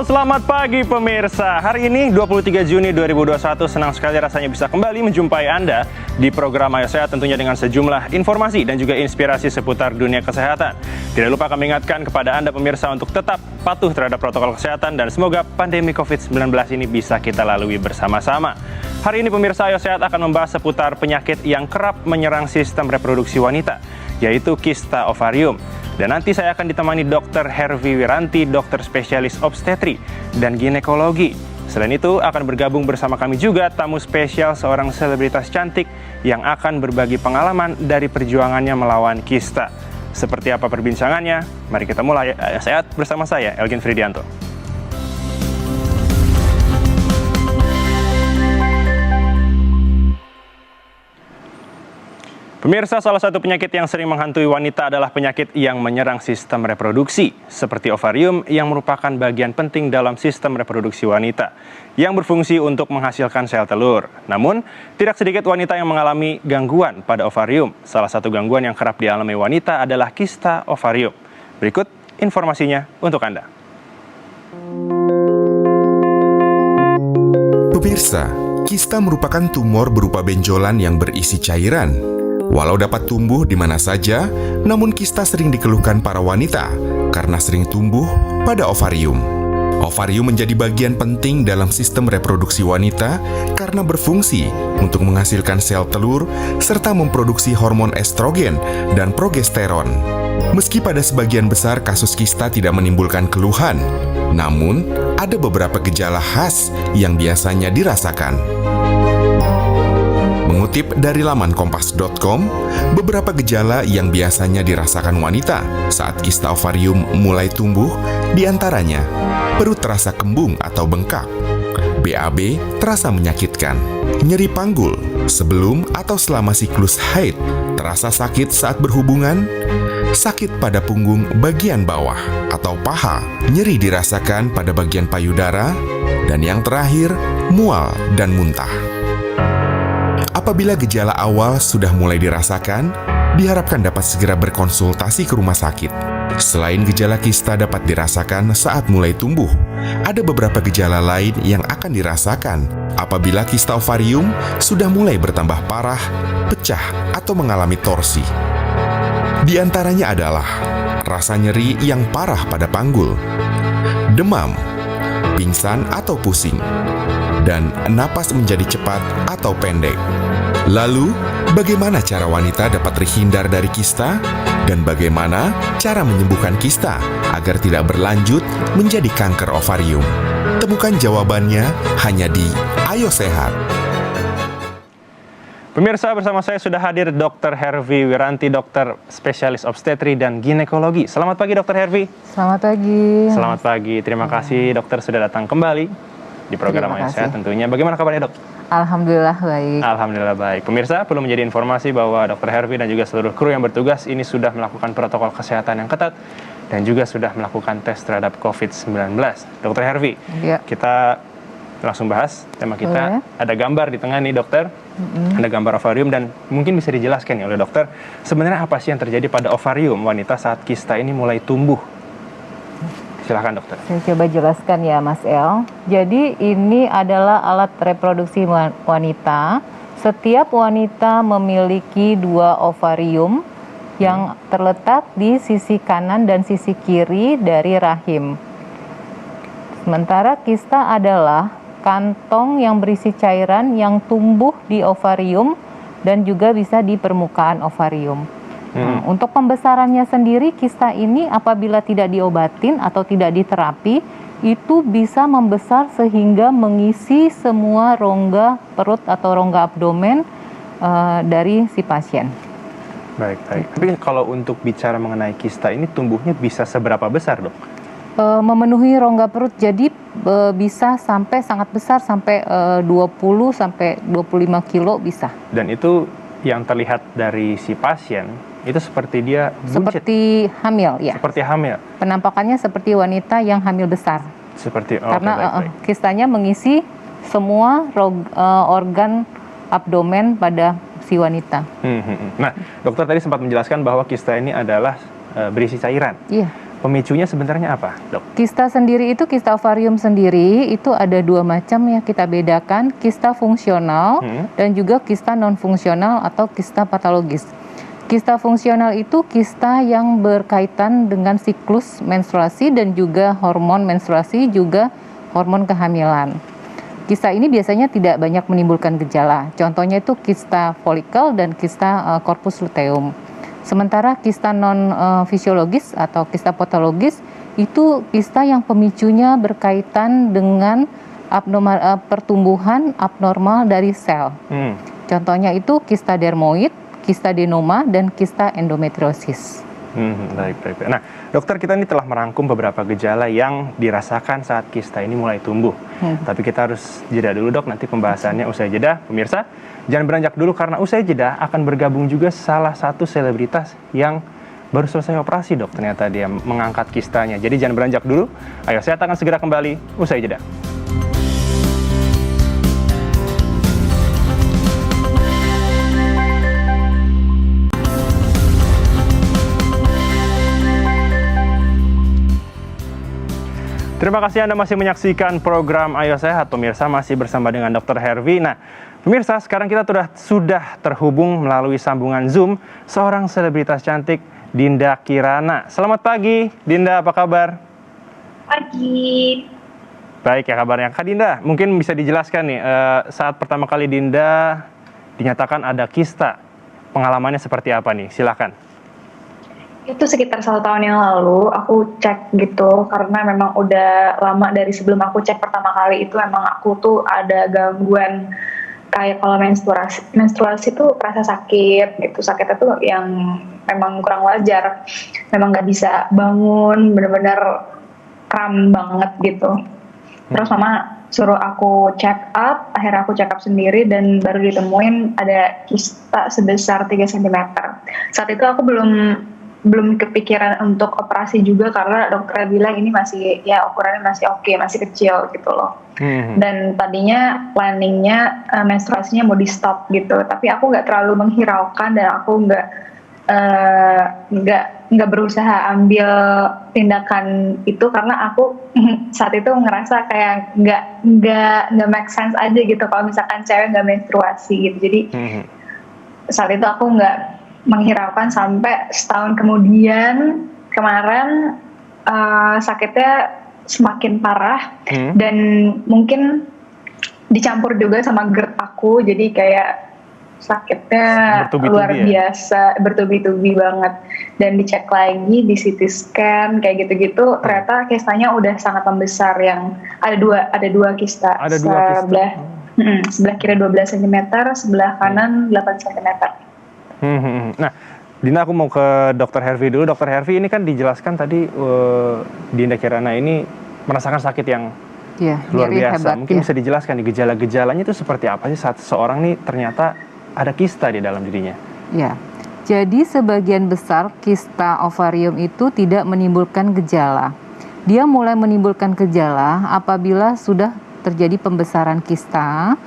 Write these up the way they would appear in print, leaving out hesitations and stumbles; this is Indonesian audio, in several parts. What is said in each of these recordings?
Halo, selamat pagi pemirsa. Hari ini 23 Juni 2021, senang sekali rasanya bisa kembali menjumpai Anda di program Ayo Sehat, tentunya dengan sejumlah informasi dan juga inspirasi seputar dunia kesehatan. Tidak lupa kami ingatkan kepada Anda pemirsa untuk tetap patuh terhadap protokol kesehatan dan semoga pandemi COVID-19 ini bisa kita lalui bersama-sama. Hari ini pemirsa Ayo Sehat akan membahas seputar penyakit yang kerap menyerang sistem reproduksi wanita, yaitu kista ovarium. Dan nanti saya akan ditemani Dr. Hervi Wiranti, dokter spesialis obstetri dan ginekologi. Selain itu akan bergabung bersama kami juga tamu spesial, seorang selebritas cantik yang akan berbagi pengalaman dari perjuangannya melawan kista. Seperti apa perbincangannya? Mari kita mulai. Sehat bersama saya, Elgin Fridianto. Pemirsa, salah satu penyakit yang sering menghantui wanita adalah penyakit yang menyerang sistem reproduksi, seperti ovarium yang merupakan bagian penting dalam sistem reproduksi wanita, yang berfungsi untuk menghasilkan sel telur. Namun, tidak sedikit wanita yang mengalami gangguan pada ovarium. Salah satu gangguan yang kerap dialami wanita adalah kista ovarium. Berikut informasinya untuk Anda. Pemirsa, kista merupakan tumor berupa benjolan yang berisi cairan. Walau dapat tumbuh di mana saja, namun kista sering dikeluhkan para wanita karena sering tumbuh pada ovarium. Ovarium menjadi bagian penting dalam sistem reproduksi wanita karena berfungsi untuk menghasilkan sel telur serta memproduksi hormon estrogen dan progesteron. Meski pada sebagian besar kasus kista tidak menimbulkan keluhan, namun ada beberapa gejala khas yang biasanya dirasakan. Mengutip dari laman kompas.com, beberapa gejala yang biasanya dirasakan wanita saat kista ovarium mulai tumbuh, diantaranya perut terasa kembung atau bengkak, BAB terasa menyakitkan, nyeri panggul sebelum atau selama siklus haid, terasa sakit saat berhubungan, sakit pada punggung bagian bawah atau paha, nyeri dirasakan pada bagian payudara, dan yang terakhir, mual dan muntah. Apabila gejala awal sudah mulai dirasakan, diharapkan dapat segera berkonsultasi ke rumah sakit. Selain gejala kista dapat dirasakan saat mulai tumbuh, ada beberapa gejala lain yang akan dirasakan apabila kista ovarium sudah mulai bertambah parah, pecah, atau mengalami torsi. Di antaranya adalah rasa nyeri yang parah pada panggul, demam, pingsan atau pusing, dan napas menjadi cepat atau pendek. Lalu, bagaimana cara wanita dapat terhindar dari kista? Dan bagaimana cara menyembuhkan kista agar tidak berlanjut menjadi kanker ovarium? Temukan jawabannya hanya di Ayo Sehat. Pemirsa, bersama saya sudah hadir Dr. Hervi Wiranti, dokter spesialis obstetri dan ginekologi. Selamat pagi Dr. Hervi. Selamat pagi. Selamat pagi, terima kasih dokter sudah datang kembali di program Ayo Sehat tentunya. Bagaimana kabarnya dok? Alhamdulillah baik. Alhamdulillah baik. Pemirsa, perlu menjadi informasi bahwa Dr. Hervi dan juga seluruh kru yang bertugas ini sudah melakukan protokol kesehatan yang ketat dan juga sudah melakukan tes terhadap COVID-19. Dr. Hervi, kita langsung bahas tema kita. Ada gambar di tengah nih dokter, ada gambar ovarium dan mungkin bisa dijelaskan ya oleh dokter, sebenarnya apa sih yang terjadi pada ovarium wanita saat kista ini mulai tumbuh? Silakan dokter. Saya coba jelaskan ya Mas El. Jadi ini adalah alat reproduksi wanita. Setiap wanita memiliki 2 ovarium yang terletak di sisi kanan dan sisi kiri dari rahim. Sementara kista adalah kantong yang berisi cairan yang tumbuh di ovarium dan juga bisa di permukaan ovarium. Nah, untuk pembesarannya sendiri, kista ini apabila tidak diobatin atau tidak diterapi, itu bisa membesar sehingga mengisi semua rongga perut atau rongga abdomen dari si pasien. Baik. Tapi kalau untuk bicara mengenai kista ini tumbuhnya bisa seberapa besar dok? Memenuhi rongga perut, jadi bisa sampai sangat besar, sampai 20 sampai 25 kilo bisa. Dan itu yang terlihat dari si pasien itu seperti dia buncit. Seperti hamil ya. Seperti hamil. Penampakannya seperti wanita yang hamil besar. Seperti karena kistanya mengisi semua organ abdomen pada si wanita. Nah, dokter tadi sempat menjelaskan bahwa kista ini adalah berisi cairan. Iya. pemicunya sebenarnya apa, dok? Kista sendiri itu, kista ovarium sendiri itu ada dua macam ya kita bedakan, kista fungsional dan juga kista non fungsional atau kista patologis. Kista fungsional itu kista yang berkaitan dengan siklus menstruasi dan juga hormon menstruasi, juga hormon kehamilan. Kista ini biasanya tidak banyak menimbulkan gejala. Contohnya itu kista folikel dan kista corpus luteum. Sementara kista non fisiologis atau kista patologis itu kista yang pemicunya berkaitan dengan pertumbuhan abnormal dari sel. Contohnya itu kista dermoid, kista adenoma, dan kista endometriosis. Baik. Nah, dokter, kita ini telah merangkum beberapa gejala yang dirasakan saat kista ini mulai tumbuh. Tapi kita harus jeda dulu, dok. Nanti pembahasannya usai jeda. Pemirsa, jangan beranjak dulu karena usai jeda akan bergabung juga salah satu selebritas yang baru selesai operasi, dok. Ternyata dia mengangkat kistanya. Jadi jangan beranjak dulu. Ayo, saya akan segera kembali usai jeda. Terima kasih Anda masih menyaksikan program Ayo Sehat. Pemirsa, masih bersama dengan Dr. Hervi. Nah, pemirsa, sekarang kita sudah terhubung melalui sambungan Zoom seorang selebritas cantik, Dinda Kirana. Selamat pagi, Dinda, apa kabar? Pagi. Baik ya kabarnya. Kak Dinda, mungkin bisa dijelaskan nih, saat pertama kali Dinda dinyatakan ada kista, pengalamannya seperti apa nih? Silakan. Itu sekitar 1 tahun yang lalu aku cek gitu, karena memang udah lama dari sebelum aku cek pertama kali itu emang aku tuh ada gangguan kayak kalau menstruasi tuh kerasa sakit gitu, sakitnya tuh yang memang kurang wajar, memang nggak bisa bangun, bener-bener kram banget gitu. Terus mama suruh aku check up, akhirnya aku check up sendiri dan baru ditemuin ada kista sebesar 3 cm. Saat itu aku belum kepikiran untuk operasi juga karena dokternya bilang ini masih ya ukurannya masih oke, masih kecil gitu loh. Dan tadinya planningnya menstruasinya mau di stop gitu, tapi aku nggak terlalu menghiraukan dan aku nggak berusaha ambil tindakan itu karena aku saat itu ngerasa kayak nggak make sense aja gitu kalau misalkan cewek nggak menstruasi gitu. Jadi saat itu aku nggak menghiraukan sampai setahun kemudian kemarin sakitnya semakin parah dan mungkin dicampur juga sama GERD aku, jadi kayak sakitnya luar biasa, bertubi-tubi banget. Dan dicek lagi di CT scan kayak gitu-gitu, ternyata kistanya udah sangat membesar, yang ada dua kista. Sebelah kiri 12 cm, sebelah kanan 8 cm. Nah, Dinda, aku mau ke Dr. Hervi dulu. Dr. Hervi, ini kan dijelaskan tadi Dinda Kirana ini merasakan sakit yang luar biasa. Hebat, mungkin bisa dijelaskan nih gejala-gejalanya itu seperti apa sih saat seseorang nih ternyata ada kista di dalam dirinya? Ya, jadi sebagian besar kista ovarium itu tidak menimbulkan gejala. Dia mulai menimbulkan gejala apabila sudah terjadi pembesaran kista,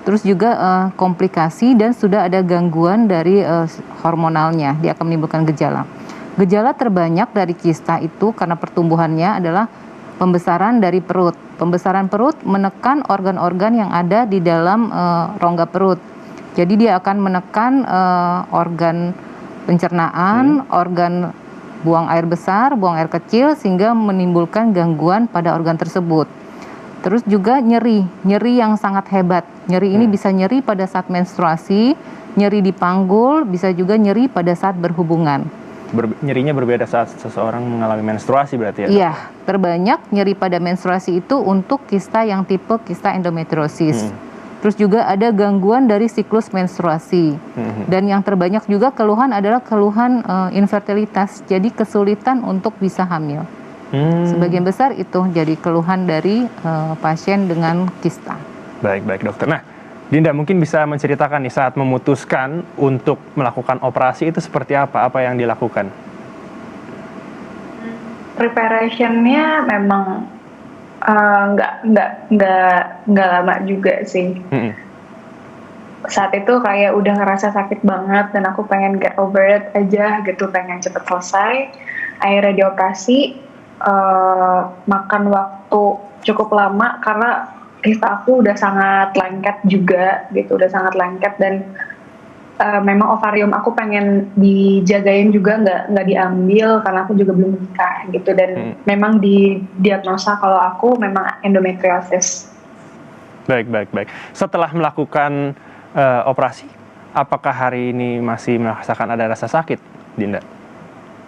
terus juga komplikasi dan sudah ada gangguan dari hormonalnya, dia akan menimbulkan gejala. Gejala terbanyak dari kista itu karena pertumbuhannya adalah pembesaran dari perut. Pembesaran perut menekan organ-organ yang ada di dalam rongga perut. Jadi dia akan menekan organ pencernaan, organ buang air besar, buang air kecil, sehingga menimbulkan gangguan pada organ tersebut. Terus juga nyeri yang sangat hebat. Nyeri ini bisa nyeri pada saat menstruasi, nyeri di panggul, bisa juga nyeri pada saat berhubungan. Nyerinya berbeda saat seseorang mengalami menstruasi berarti ya? Iya, terbanyak nyeri pada menstruasi itu untuk kista yang tipe kista endometriosis. Terus juga ada gangguan dari siklus menstruasi. Dan yang terbanyak juga keluhan adalah keluhan infertilitas, jadi kesulitan untuk bisa hamil. Sebagian besar itu jadi keluhan dari pasien dengan kista. Baik dokter. Nah, Dinda mungkin bisa menceritakan nih saat memutuskan untuk melakukan operasi itu seperti apa yang dilakukan? Preparationnya memang nggak lama juga sih. Saat itu kayak udah ngerasa sakit banget dan aku pengen get over it aja gitu, pengen cepet selesai. Akhirnya dioperasi. makan waktu cukup lama karena kista aku udah sangat lengket juga gitu, udah sangat lengket dan memang ovarium aku pengen dijagain juga, nggak diambil karena aku juga belum menikah gitu, dan memang didiagnosa kalau aku memang endometriosis. Baik. Setelah melakukan operasi, apakah hari ini masih merasakan ada rasa sakit, Dinda?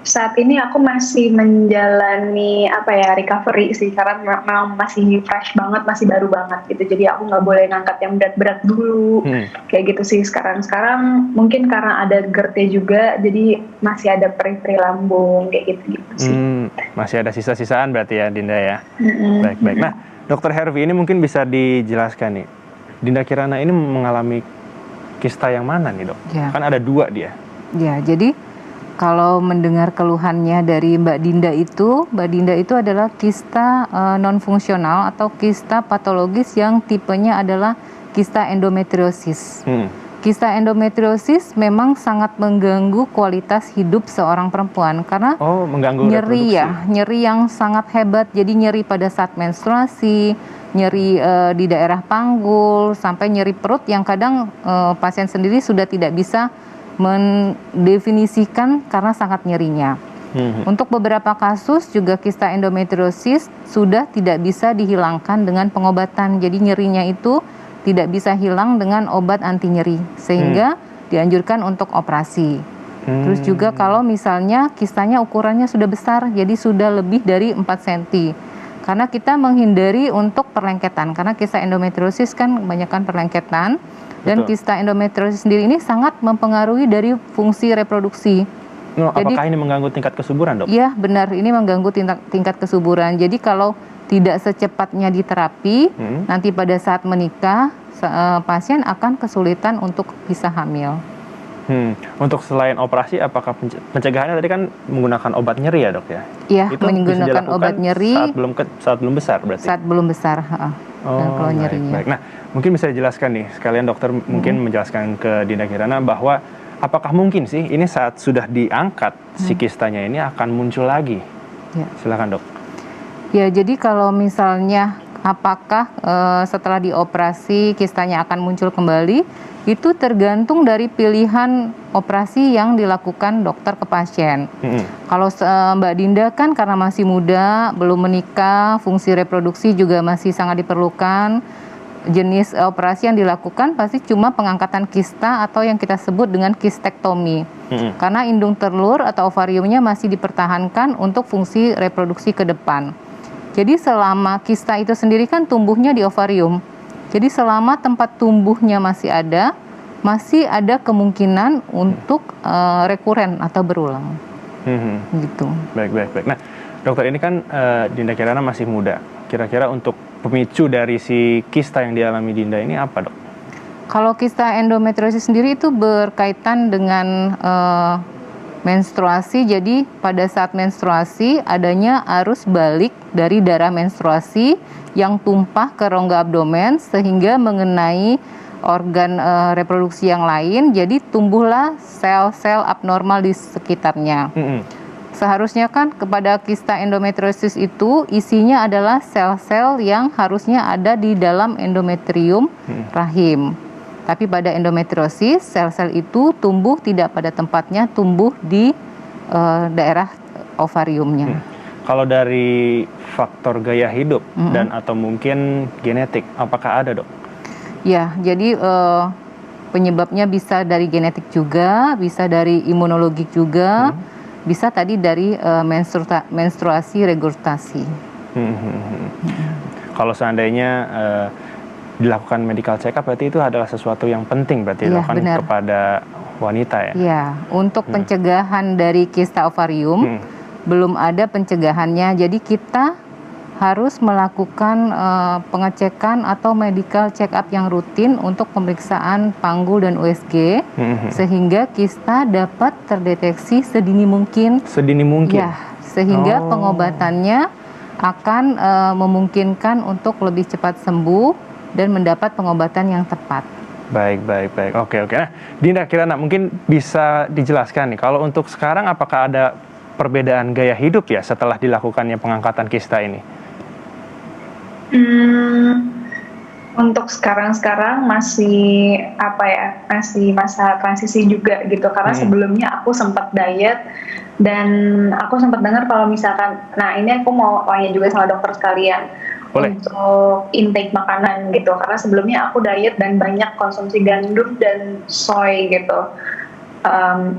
Saat ini aku masih menjalani recovery sih, karena memang masih fresh banget, masih baru banget gitu. Jadi aku nggak boleh ngangkat yang berat-berat dulu, kayak gitu sih sekarang. Sekarang mungkin karena ada GERD juga, jadi masih ada perih-perih lambung kayak gitu sih. Masih ada sisa-sisaan berarti ya, Dinda ya. Baik. Nah, Dokter Hervi ini mungkin bisa dijelaskan nih, Dinda Kirana ini mengalami kista yang mana nih, Dok? Ya. Kan ada 2 dia. Ya, jadi kalau mendengar keluhannya dari Mbak Dinda itu adalah kista non-fungsional atau kista patologis yang tipenya adalah kista endometriosis. Kista endometriosis memang sangat mengganggu kualitas hidup seorang perempuan karena mengganggu nyeri yang sangat hebat. Jadi nyeri pada saat menstruasi, nyeri di daerah panggul, sampai nyeri perut yang kadang pasien sendiri sudah tidak bisa mendefinisikan karena sangat nyerinya. Untuk beberapa kasus juga kista endometriosis sudah tidak bisa dihilangkan dengan pengobatan. Jadi nyerinya itu tidak bisa hilang dengan obat anti nyeri, sehingga dianjurkan untuk operasi. Terus juga kalau misalnya kistanya ukurannya sudah besar, jadi sudah lebih dari 4 cm. Karena kita menghindari untuk perlengketan, karena kista endometriosis kan kebanyakan perlengketan. Dan kista endometriosis sendiri ini sangat mempengaruhi dari fungsi reproduksi. Apakah ini mengganggu tingkat kesuburan, Dok? Iya, benar. Ini mengganggu tingkat kesuburan. Jadi kalau tidak secepatnya diterapi, nanti pada saat menikah, pasien akan kesulitan untuk bisa hamil. Untuk selain operasi, apakah pencegahannya tadi kan menggunakan obat nyeri ya, Dok ya? Iya, menggunakan obat nyeri saat belum besar berarti? Saat belum besar, kalau nyerinya. Baik. Nah, mungkin bisa dijelaskan nih, sekalian dokter mungkin menjelaskan ke Dinda Kirana bahwa apakah mungkin sih ini saat sudah diangkat si kistanya ini akan muncul lagi? Ya. Silakan, Dok. Ya, jadi kalau misalnya apakah setelah dioperasi kistanya akan muncul kembali, itu tergantung dari pilihan operasi yang dilakukan dokter ke pasien. Kalau Mbak Dinda kan karena masih muda, belum menikah, fungsi reproduksi juga masih sangat diperlukan. Jenis operasi yang dilakukan pasti cuma pengangkatan kista atau yang kita sebut dengan kistektomi. Karena indung telur atau ovariumnya masih dipertahankan untuk fungsi reproduksi ke depan. Jadi selama kista itu sendiri kan tumbuhnya di ovarium. Jadi selama tempat tumbuhnya masih ada kemungkinan untuk rekuren atau berulang. Gitu. Baik. Nah, dokter ini kan Dinda Kirana masih muda. Kira-kira untuk pemicu dari si kista yang dialami Dinda ini apa, Dok? Kalau kista endometriosis sendiri itu berkaitan dengan menstruasi. Jadi pada saat menstruasi adanya arus balik dari darah menstruasi yang tumpah ke rongga abdomen sehingga mengenai organ reproduksi yang lain. Jadi tumbuhlah sel-sel abnormal di sekitarnya. Seharusnya kan kepada kista endometriosis itu isinya adalah sel-sel yang harusnya ada di dalam endometrium rahim. Tapi pada endometriosis, sel-sel itu tumbuh tidak pada tempatnya, tumbuh di daerah ovariumnya. Kalau dari faktor gaya hidup dan atau mungkin genetik, apakah ada, Dok? Ya, jadi penyebabnya bisa dari genetik juga, bisa dari imunologi juga, bisa tadi dari menstruasi regurgitasi. Kalau seandainya dilakukan medical check up, berarti itu adalah sesuatu yang penting berarti dilakukan kepada wanita ya? Iya, untuk pencegahan dari kista ovarium belum ada pencegahannya, jadi kita harus melakukan pengecekan atau medical check up yang rutin untuk pemeriksaan panggul dan USG sehingga kista dapat terdeteksi sedini mungkin. Sedini mungkin? Ya, sehingga pengobatannya akan memungkinkan untuk lebih cepat sembuh dan mendapat pengobatan yang tepat. Baik. Oke. Nah, Dinda Kirana mungkin bisa dijelaskan nih, kalau untuk sekarang apakah ada perbedaan gaya hidup ya setelah dilakukannya pengangkatan kista ini? Untuk sekarang masih masih masa transisi juga gitu, karena sebelumnya aku sempat diet dan aku sempat dengar kalau misalkan, nah ini aku mau tanya juga sama dokter sekalian. Boleh. Untuk intake makanan gitu, karena sebelumnya aku diet dan banyak konsumsi gandum dan soy gitu.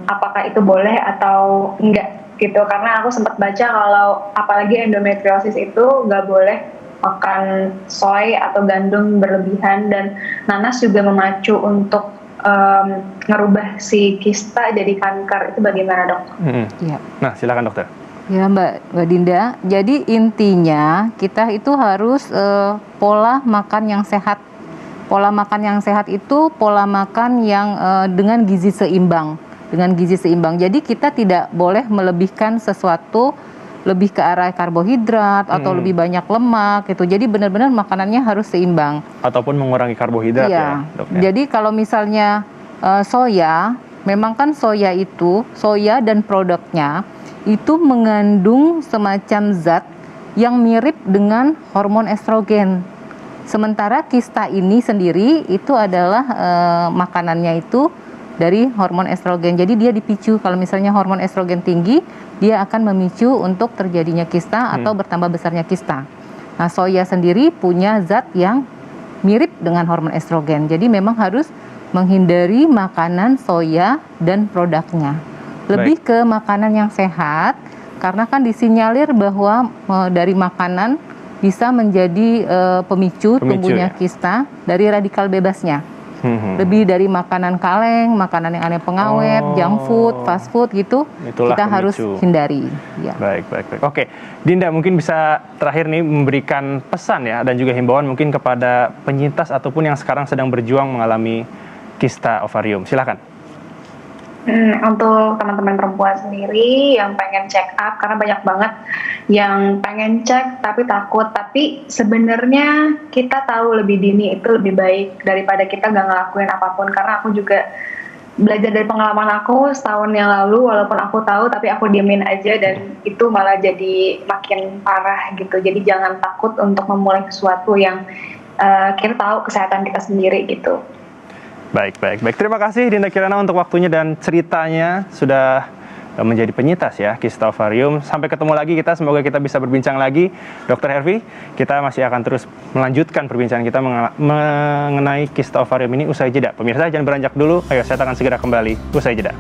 Apakah itu boleh atau enggak gitu, karena aku sempat baca kalau apalagi endometriosis itu nggak boleh makan soy atau gandum berlebihan, dan nanas juga memacu untuk ngerubah si kista jadi kanker. Itu bagaimana, dok? Ya. Nah, silakan dokter. Ya Mbak Dinda, jadi intinya kita itu harus pola makan yang sehat. Pola makan yang sehat itu pola makan yang dengan gizi seimbang. Jadi kita tidak boleh melebihkan sesuatu lebih ke arah karbohidrat atau lebih banyak lemak gitu. Jadi benar-benar makanannya harus seimbang. Ataupun mengurangi karbohidrat ya, dok. Jadi kalau misalnya soya, memang kan soya dan produknya itu mengandung semacam zat yang mirip dengan hormon estrogen. Sementara kista ini sendiri itu adalah makanannya itu dari hormon estrogen. Jadi dia dipicu, kalau misalnya hormon estrogen tinggi, dia akan memicu untuk terjadinya kista atau bertambah besarnya kista. Nah, soya sendiri punya zat yang mirip dengan hormon estrogen. Jadi memang harus menghindari makanan soya dan produknya. Lebih ke makanan yang sehat, karena kan disinyalir bahwa dari makanan bisa menjadi pemicu tumbuhnya kista dari radikal bebasnya. Lebih dari makanan kaleng, makanan yang aneh pengawet, junk food, fast food gitu, itulah kita pemicu. harus hindari. Ya. Baik. Oke, Dinda mungkin bisa terakhir nih memberikan pesan ya dan juga himbauan mungkin kepada penyintas ataupun yang sekarang sedang berjuang mengalami kista ovarium. Silakan. Untuk teman-teman perempuan sendiri yang pengen check up, karena banyak banget yang pengen cek tapi takut, tapi sebenarnya kita tahu lebih dini itu lebih baik daripada kita gak ngelakuin apapun. Karena aku juga belajar dari pengalaman aku setahun yang lalu, walaupun aku tahu tapi aku diemin aja, dan itu malah jadi makin parah gitu. Jadi jangan takut untuk memulai sesuatu yang kita tahu kesehatan kita sendiri gitu. Baik. Terima kasih Dinda Kirana untuk waktunya dan ceritanya, sudah menjadi penyintas ya kista ovarium. Sampai ketemu lagi kita, semoga kita bisa berbincang lagi. Dr. Hervi, kita masih akan terus melanjutkan perbincangan kita mengenai kista ovarium ini usai jeda. Pemirsa jangan beranjak dulu, ayo saya akan segera kembali usai jeda.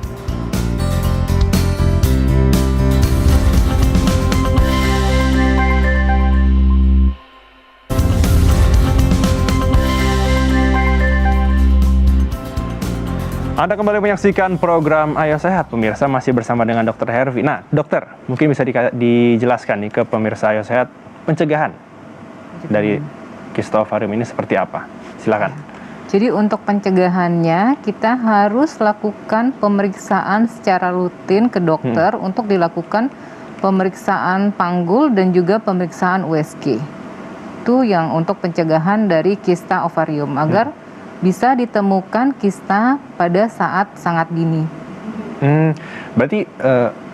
Anda kembali menyaksikan program Ayo Sehat, pemirsa, masih bersama dengan Dr. Hervi. Nah, dokter, mungkin bisa dijelaskan nih ke pemirsa Ayo Sehat, pencegahan dari kista ovarium ini seperti apa? Silakan. Jadi untuk pencegahannya, kita harus lakukan pemeriksaan secara rutin ke dokter untuk dilakukan pemeriksaan panggul dan juga pemeriksaan USG. Itu yang untuk pencegahan dari kista ovarium, agar bisa ditemukan kista pada saat sangat dini. Berarti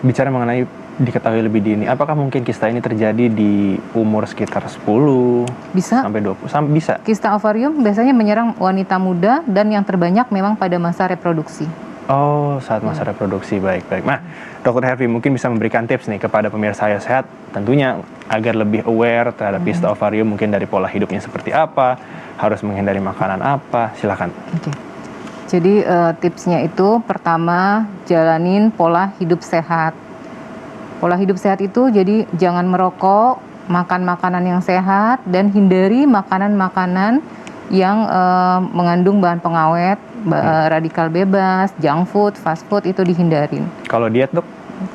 bicara mengenai diketahui lebih dini, apakah mungkin kista ini terjadi di umur sekitar 10 sampai 20? Bisa. Kista ovarium biasanya menyerang wanita muda dan yang terbanyak memang pada masa reproduksi. Oh, saat masa reproduksi. Baik. Nah, Dr. Hervi mungkin bisa memberikan tips nih kepada pemirsa Ayo Sehat, tentunya agar lebih aware terhadap kista ovarium, mungkin dari pola hidupnya seperti apa, harus menghindari makanan apa, silakan. Oke. Jadi tipsnya itu pertama, jalanin pola hidup sehat. Pola hidup sehat itu jadi jangan merokok, makan makanan yang sehat, dan hindari makanan-makanan yang mengandung bahan pengawet, radikal bebas, junk food, fast food, itu dihindarin. Kalau diet, dok?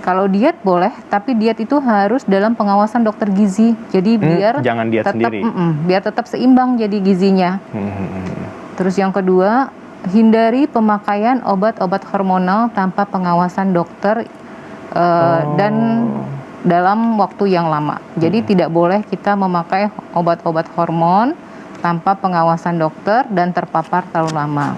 Kalau diet boleh, tapi diet itu harus dalam pengawasan dokter gizi. Jadi biar jangan diet tetap, sendiri. Biar tetap seimbang jadi gizinya. Terus yang kedua, hindari pemakaian obat-obat hormonal tanpa pengawasan dokter dan dalam waktu yang lama. Jadi tidak boleh kita memakai obat-obat hormon tanpa pengawasan dokter dan terpapar terlalu lama.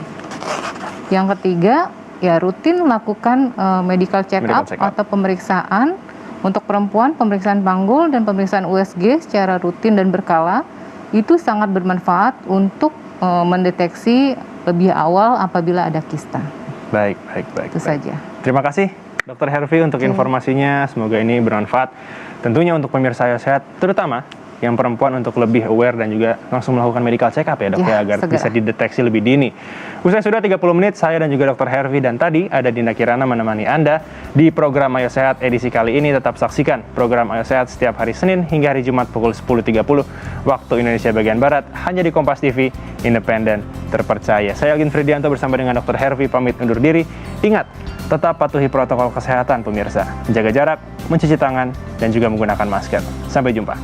Yang ketiga, ya rutin lakukan medical check up atau pemeriksaan Untuk perempuan, pemeriksaan panggul dan pemeriksaan USG secara rutin dan berkala itu sangat bermanfaat untuk mendeteksi lebih awal apabila ada kista. Baik. Itu saja. Terima kasih Dr. Hervi untuk informasinya. Semoga ini bermanfaat tentunya untuk pemirsa Ayo Sehat, terutama yang perempuan untuk lebih aware dan juga langsung melakukan medical check up ya dok ya, agar segera bisa dideteksi lebih dini. Usai sudah 30 menit, saya dan juga Dr. Hervi dan tadi ada Dinda Kirana menemani Anda di program Ayo Sehat edisi kali ini. Tetap saksikan program Ayo Sehat setiap hari Senin hingga hari Jumat pukul 10.30 waktu Indonesia bagian Barat, hanya di Kompas TV, independen, terpercaya. Saya Algin Fridianto bersama dengan Dr. Hervi pamit undur diri. Ingat, tetap patuhi protokol kesehatan pemirsa. Jaga jarak, mencuci tangan, dan juga menggunakan masker. Sampai jumpa.